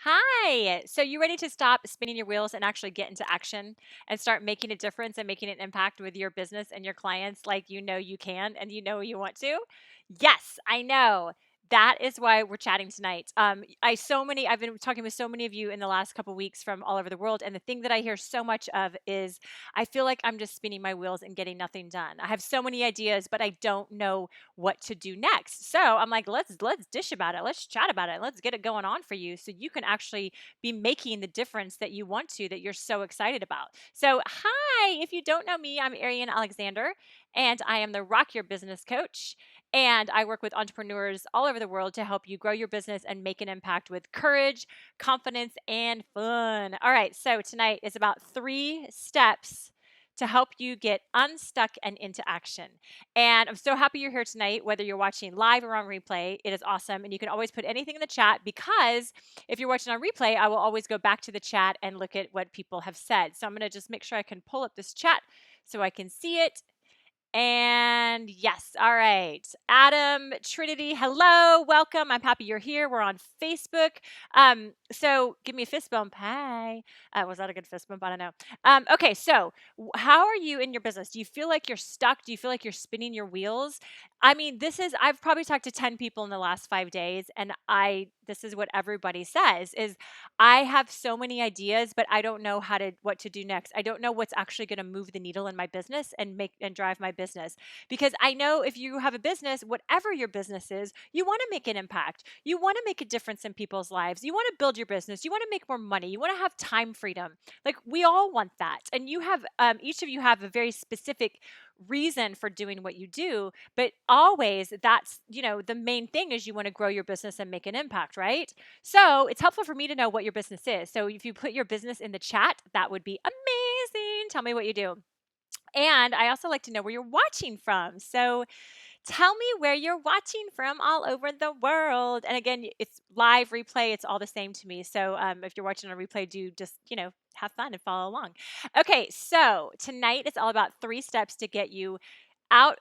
Hi. So you ready to stop spinning your wheels and actually get into action and start making a difference and making an impact with your business and your clients like you know you can and you know you want to? Yes, I know. That is why we're chatting tonight. I've been talking with so many of you in the last couple weeks from all over the world, and the thing that I hear so much of is I feel like I'm just spinning my wheels and getting nothing done. I have so many ideas, but I don't know what to do next. So I'm like, let's dish about it. Let's chat about it. Let's get it going on for you so you can actually be making the difference that you want to, that you're so excited about. So, hi, if you don't know me, I'm Ariane Alexander, and I am the Rock Your Business Coach. And I work with entrepreneurs all over the world to help you grow your business and make an impact with courage, confidence, and fun. All right, so tonight is about 3 steps to help you get unstuck and into action. And I'm so happy you're here tonight, whether you're watching live or on replay. It is awesome. And you can always put anything in the chat because if you're watching on replay, I will always go back to the chat and look at what people have said. So I'm going to just make sure I can pull up this chat so I can see it. And yes, all right. Adam, Trinity, hello, welcome. I'm happy you're here. We're on Facebook. So give me a fist bump. Hi. Was that a good fist bump? I don't know. Okay, so how are you in your business? Do you feel like you're stuck? Do you feel like you're spinning your wheels? I mean, I've probably talked to 10 people in the last 5 days, and this is what everybody says is I have so many ideas, but I don't know what to do next. I don't know what's actually going to move the needle in my business and drive my business. Because I know if you have a business, whatever your business is, you want to make an impact. You want to make a difference in people's lives. You want to build your business. You want to make more money. You want to have time freedom. Like we all want that. And each of you have a very specific reason for doing what you do, but always the main thing is you want to grow your business and make an impact, right? So it's helpful for me to know what your business is. So if you put your business in the chat, that would be amazing. Tell me what you do. And I also like to know where you're watching from. So tell me where you're watching from all over the world. And again, it's live replay. It's all the same to me. So if you're watching on replay, do just, have fun and follow along. Okay, so tonight it's all about 3 steps to get you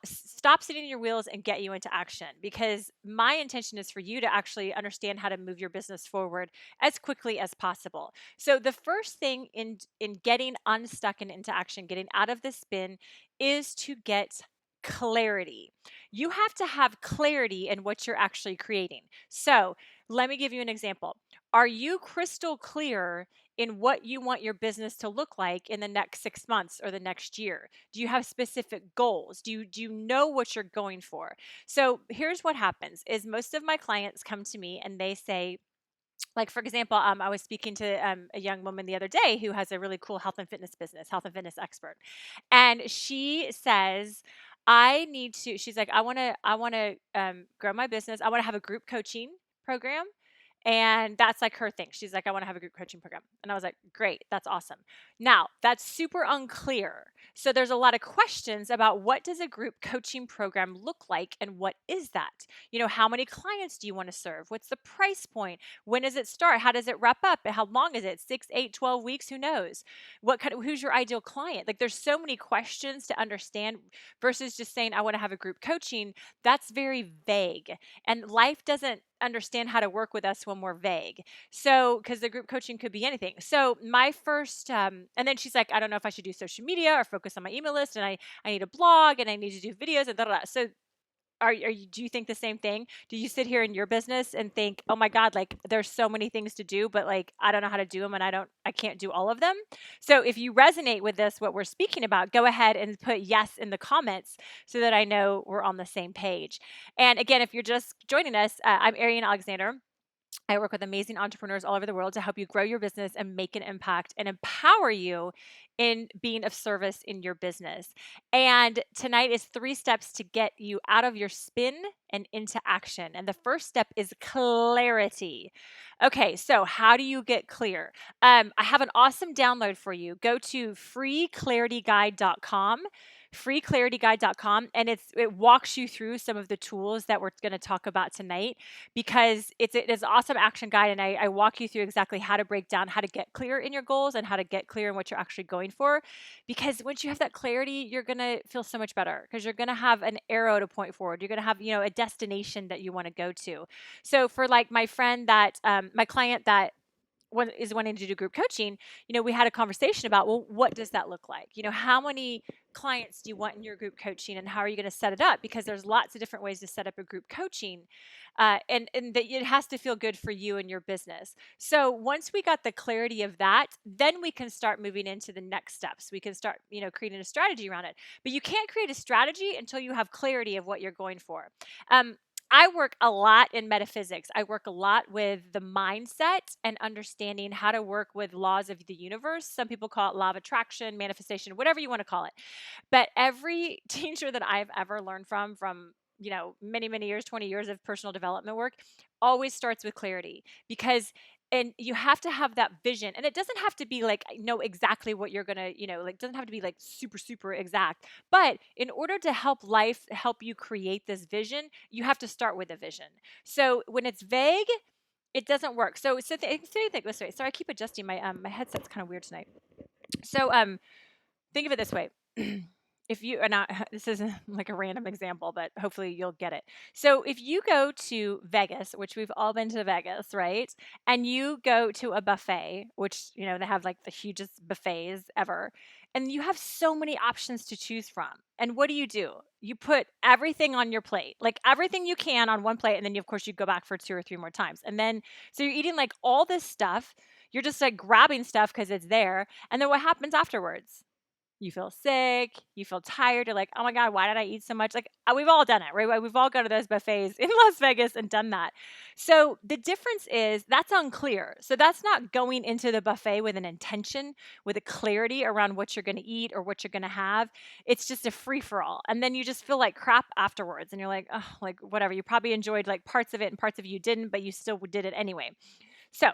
stop sitting in your wheels and get you into action, because my intention is for you to actually understand how to move your business forward as quickly as possible. So the first thing in getting unstuck and into action, getting out of the spin, is to get clarity. You have to have clarity in what you're actually creating. So let me give you an example. Are you crystal clear in what you want your business to look like in the next 6 months or the next year? Do you have specific goals? Do you know what you're going for? So here's what happens is most of my clients come to me and they say, like, for example, I was speaking to a young woman the other day who has a really cool health and fitness business, health and fitness expert. And she says, she's like, I want to grow my business. I want to have a group coaching program. And that's like her thing. She's like, I want to have a group coaching program. And I was like, great, that's awesome. Now, that's super unclear. So there's a lot of questions about what does a group coaching program look like and what is that? How many clients do you want to serve? What's the price point? When does it start? How does it wrap up? How long is it? 6, 8, 12 weeks? Who knows? Who's your ideal client? Like there's so many questions to understand versus just saying, I want to have a group coaching. That's very vague. And life doesn't understand how to work with us when we're vague. So, because the group coaching could be anything. So, my first, and then she's like, I don't know if I should do social media or focus on my email list, and I need a blog and I need to do videos and da da da. So, do you think the same thing? Do you sit here in your business and think, oh my God, like there's so many things to do, but like I don't know how to do them and I can't do all of them? So if you resonate with this, what we're speaking about, go ahead and put yes in the comments so that I know we're on the same page. And again, if you're just joining us, I'm Ariane Alexander. I work with amazing entrepreneurs all over the world to help you grow your business and make an impact and empower you in being of service in your business. And tonight is 3 steps to get you out of your spin and into action. And the first step is clarity. Okay, so how do you get clear? I have an awesome download for you. Go to freeclarityguide.com, freeclarityguide.com, and it walks you through some of the tools that we're going to talk about tonight, because it is an awesome action guide, and I walk you through exactly how to break down how to get clear in your goals and how to get clear in what you're actually going for. Because once you have that clarity, you're going to feel so much better because you're going to have an arrow to point forward. You're going to have, a destination that you want to go to. So for like my client that is wanting to do group coaching, we had a conversation about, well, what does that look like? How many clients do you want in your group coaching, and how are you going to set it up? Because there's lots of different ways to set up a group coaching, and that it has to feel good for you and your business. So once we got the clarity of that, then we can start moving into the next steps. We can start, creating a strategy around it. But you can't create a strategy until you have clarity of what you're going for. I work a lot in metaphysics. I work a lot with the mindset and understanding how to work with laws of the universe. Some people call it law of attraction, manifestation, whatever you want to call it. But every teacher that I've ever learned from, many, many years, 20 years of personal development work, always starts with clarity, because and you have to have that vision, and it doesn't have to be like know exactly what you're gonna, like, doesn't have to be like super, super exact. But in order to help you create this vision, you have to start with a vision. So when it's vague, it doesn't work. So think this way. Sorry, I keep adjusting my headset's kind of weird tonight. So think of it this way. If you are not, this is like a random example, but hopefully you'll get it. So if you go to Vegas, which we've all been to Vegas, right? And you go to a buffet, which, they have like the hugest buffets ever, and you have so many options to choose from. And what do? You put everything on your plate, like everything you can on one plate. And then of course you go back for 2 or 3 more times. And then, so you're eating like all this stuff. You're just like grabbing stuff because it's there. And then what happens afterwards? You feel sick, you feel tired, you're like, oh my God, why did I eat so much? Like, we've all done it, right? We've all gone to those buffets in Las Vegas and done that. So the difference is that's unclear. So that's not going into the buffet with an intention, with a clarity around what you're going to eat or what you're going to have. It's just a free for all. And then you just feel like crap afterwards. And you're like, oh, like whatever. You probably enjoyed like parts of it and parts of you didn't, but you still did it anyway. So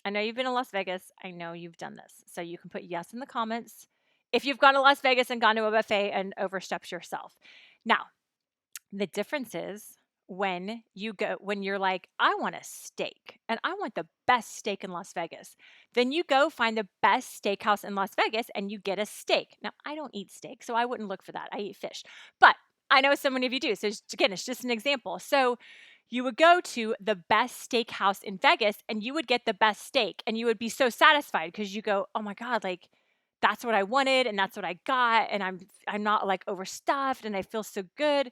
I know you've been to Las Vegas. I know you've done this. So you can put yes in the comments if you've gone to Las Vegas and gone to a buffet and overstepped yourself. Now, the difference is when you're like, I want a steak and I want the best steak in Las Vegas. Then you go find the best steakhouse in Las Vegas and you get a steak. Now, I don't eat steak, so I wouldn't look for that. I eat fish. But I know so many of you do. So again, it's just an example. So you would go to the best steakhouse in Vegas and you would get the best steak and you would be so satisfied because you go, oh my God, like, that's what I wanted and that's what I got, and I'm not like overstuffed and I feel so good.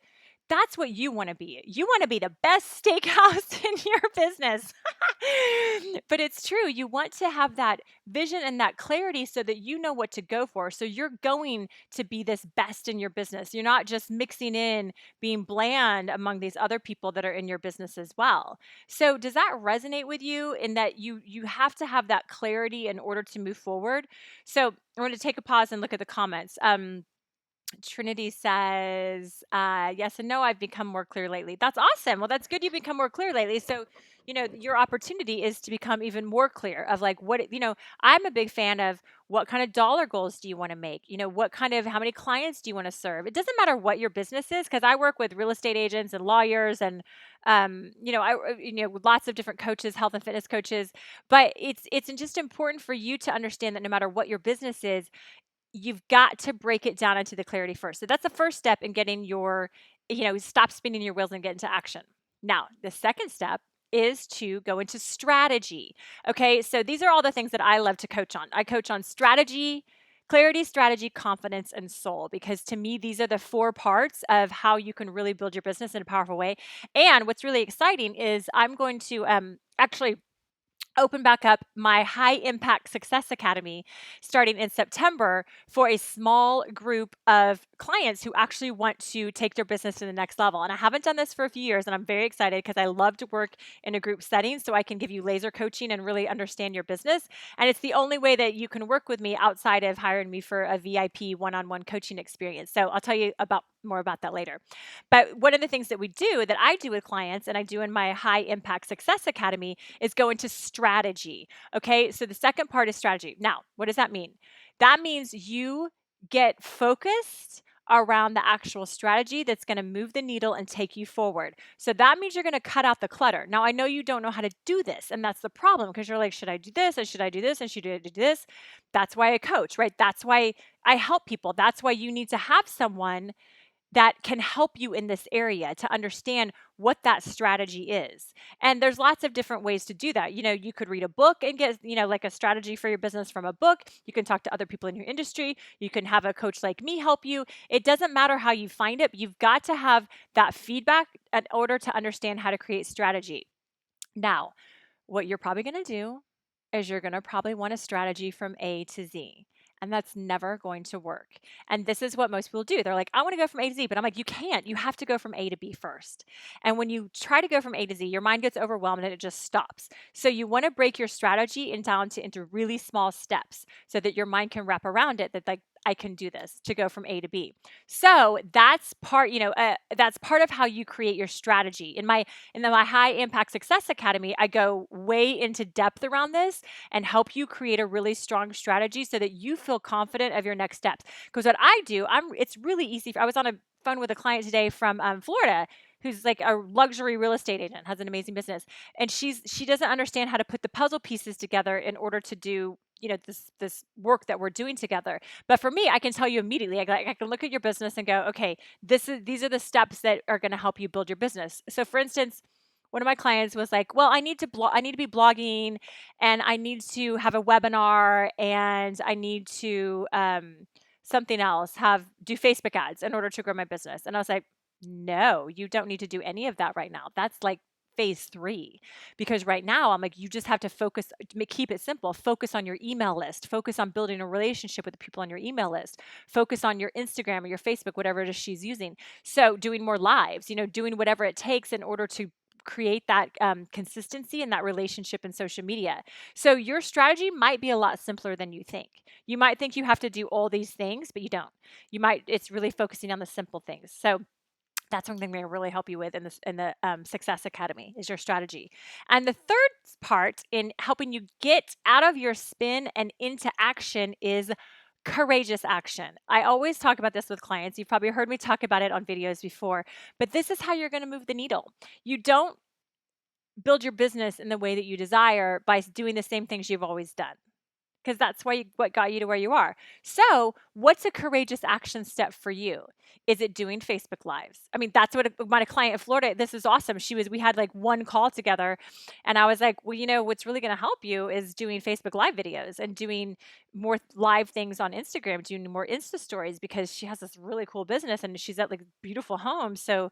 That's what you want to be. You want to be the best steakhouse in your business. But it's true. You want to have that vision and that clarity so that you know what to go for. So you're going to be this best in your business. You're not just mixing in being bland among these other people that are in your business as well. So does that resonate with you, in that you have to have that clarity in order to move forward? So I'm going to take a pause and look at the comments. Trinity says, yes and no, I've become more clear lately. That's awesome. Well, that's good. You've become more clear lately. So, your opportunity is to become even more clear of like I'm a big fan of what kind of dollar goals do you want to make? How many clients do you want to serve? It doesn't matter what your business is, because I work with real estate agents and lawyers and, lots of different coaches, health and fitness coaches. But it's just important for you to understand that no matter what your business is, you've got to break it down into the clarity first. So that's the first step in getting stop spinning your wheels and get into action. Now, the second step is to go into strategy. Okay, so these are all the things that I love to coach on. I coach on strategy, clarity, strategy, confidence, and soul, because to me, these are the 4 parts of how you can really build your business in a powerful way. And what's really exciting is I'm going to actually open back up my High Impact Success Academy starting in September for a small group of clients who actually want to take their business to the next level. And I haven't done this for a few years, and I'm very excited because I love to work in a group setting so I can give you laser coaching and really understand your business. And it's the only way that you can work with me outside of hiring me for a VIP one-on-one coaching experience. So I'll tell you more about that later. But one of the things that I do with clients, and I do in my High Impact Success Academy, is go into strategy. Okay, so the second part is strategy. Now, what does that mean? That means you get focused around the actual strategy that's going to move the needle and take you forward. So that means you're going to cut out the clutter. Now, I know you don't know how to do this, and that's the problem, because you're like, should I do this? And should I do this? And should I do this? That's why I coach, right? That's why I help people. That's why you need to have someone that can help you in this area to understand what that strategy is. And there's lots of different ways to do that. You could read a book and get, like a strategy for your business from a book. You can talk to other people in your industry. You can have a coach like me help you. It doesn't matter how you find it. You've got to have that feedback in order to understand how to create strategy. Now, what you're probably going to do is you're going to probably want a strategy from A to Z. And that's never going to work. And this is what most people do. They're like, I want to go from A to Z, but I'm like, you can't. You have to go from A to B first. And when you try to go from A to Z, your mind gets overwhelmed and it just stops. So you want to break your strategy into really small steps so that your mind can wrap around it, that like, I can do this to go from A to B. So that's that's part of how you create your strategy. In my High Impact Success Academy, I go way into depth around this and help you create a really strong strategy so that you feel confident of your next steps. Because what I do, it's really easy. I was on a phone with a client today from Florida who's like a luxury real estate agent, has an amazing business. And she doesn't understand how to put the puzzle pieces together in order to do this work that we're doing together. But for me, I can tell you immediately, I can look at your business and go, okay, these are the steps that are going to help you build your business. So for instance, one of my clients was like, well, I need to be blogging, and I need to have a webinar, and I need to something else, do Facebook ads in order to grow my business. And I was like, no, you don't need to do any of that right now. That's like phase 3, because right now I'm like, you just have to focus, keep it simple, focus on your email list, focus on building a relationship with the people on your email list, focus on your Instagram or your Facebook, whatever it is she's using. So doing more lives, doing whatever it takes in order to create that consistency and that relationship in social media. So your strategy might be a lot simpler than you think. You might think you have to do all these things, but you don't. It's really focusing on the simple things. So that's something we're going to really help you with in the Success Academy, is your strategy. And the third part in helping you get out of your spin and into action is courageous action. I always talk about this with clients. You've probably heard me talk about it on videos before, but this is how you're going to move the needle. You don't build your business in the way that you desire by doing the same things you've always done, because that's what got you to where you are. So what's a courageous action step for you? Is it doing Facebook Lives? I mean, that's what my client in Florida, this is awesome. We had like one call together, and I was like, well, what's really going to help you is doing Facebook Live videos and doing more live things on Instagram, doing more Insta stories, because she has this really cool business and she's at like beautiful homes. So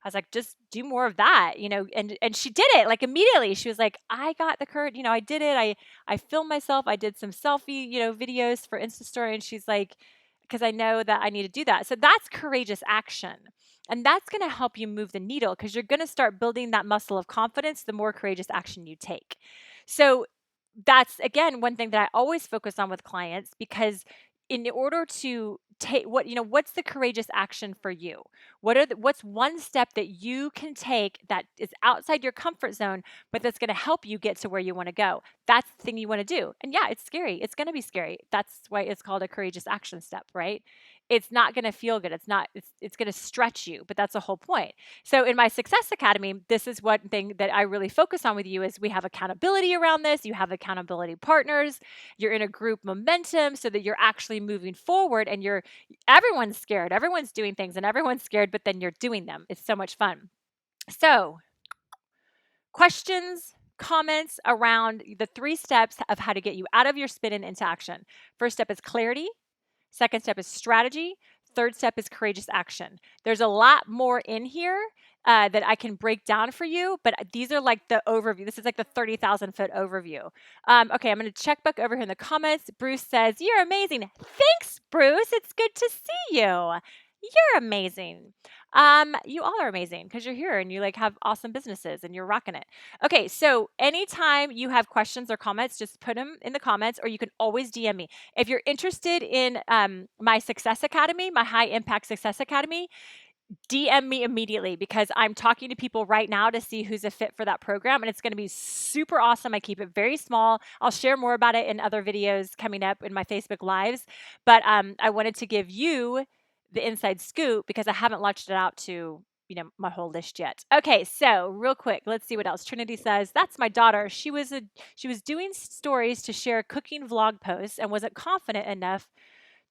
I was like, just do more of that, and she did it like immediately. She was like, I got the courage, I did it. I filmed myself. I did some selfie, videos for Insta story. And she's like, because I know that I need to do that. So that's courageous action. And that's going to help you move the needle, because you're going to start building that muscle of confidence the more courageous action you take. So that's, again, one thing that I always focus on with clients, because in order to take what's the courageous action for you? What's one step that you can take that is outside your comfort zone, but that's going to help you get to where you want to go? That's the thing you want to do. And yeah, it's scary. It's going to be scary. That's why it's called a courageous action step, right? It's not going to feel good. It's going to stretch you, but that's the whole point. So in my Success Academy, this is one thing that I really focus on with you, is we have accountability around this. You have accountability partners. You're in a group momentum so that you're actually moving forward, and everyone's scared. Everyone's doing things and everyone's scared, but then you're doing them. It's so much fun. So, questions, comments around the 3 steps of how to get you out of your spin and into action. First step is clarity. Second step is strategy. Third step is courageous action. There's a lot more in here that I can break down for you, but these are like the overview. This is like the 30,000-foot overview. Okay, I'm going to check back over here in the comments. Bruce says, you're amazing. Thanks, Bruce. It's good to see you. You're amazing. You all are amazing, because you're here and you like have awesome businesses and you're rocking it. Okay, so anytime you have questions or comments, just put them in the comments, or you can always DM me. If you're interested in my Success Academy, my High Impact Success Academy, DM me immediately, because I'm talking to people right now to see who's a fit for that program, and it's going to be super awesome. I keep it very small. I'll share more about it in other videos coming up in my Facebook Lives, but I wanted to give you the inside scoop because I haven't launched it out to my whole list yet. Okay, so real quick, let's see what else. Trinity says, that's my daughter. She was doing stories to share cooking vlog posts and wasn't confident enough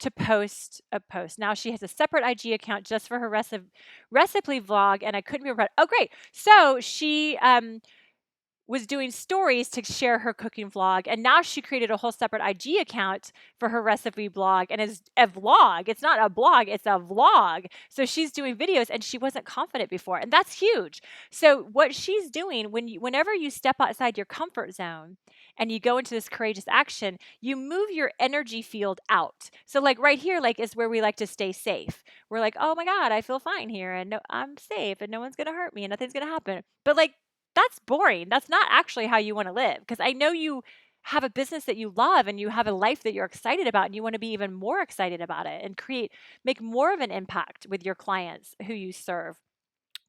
to post a post. Now she has a separate IG account just for her recipe vlog, and I couldn't remember. Oh, great. So she was doing stories to share her cooking vlog, and now she created a whole separate IG account for her recipe blog, and is a vlog. It's not a blog, it's a vlog. So she's doing videos, and she wasn't confident before, and that's huge. So what she's doing, whenever you step outside your comfort zone and you go into this courageous action, you move your energy field out. So like right here, like is where we like to stay safe. We're like, oh my God, I feel fine here, and no, I'm safe, and no one's gonna hurt me, and nothing's gonna happen. But like that's boring. That's not actually how you want to live, because I know you have a business that you love, and you have a life that you're excited about, and you want to be even more excited about it and make more of an impact with your clients who you serve.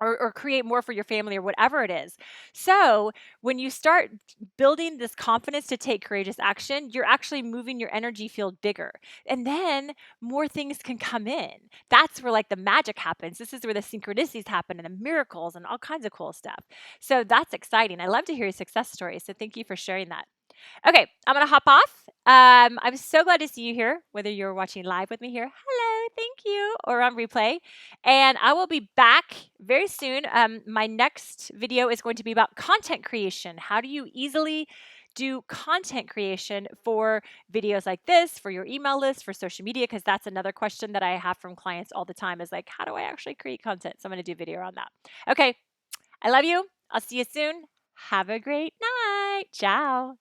Or create more for your family, or whatever it is. So when you start building this confidence to take courageous action, you're actually moving your energy field bigger. And then more things can come in. That's where like the magic happens. This is where the synchronicities happen and the miracles and all kinds of cool stuff. So that's exciting. I love to hear your success stories. So thank you for sharing that. Okay, I'm going to hop off. I'm so glad to see you here, whether you're watching live with me here. Hello, thank you, or on replay. And I will be back very soon. My next video is going to be about content creation. How do you easily do content creation for videos like this, for your email list, for social media? Because that's another question that I have from clients all the time is like, how do I actually create content? So I'm going to do a video on that. Okay, I love you. I'll see you soon. Have a great night. Ciao.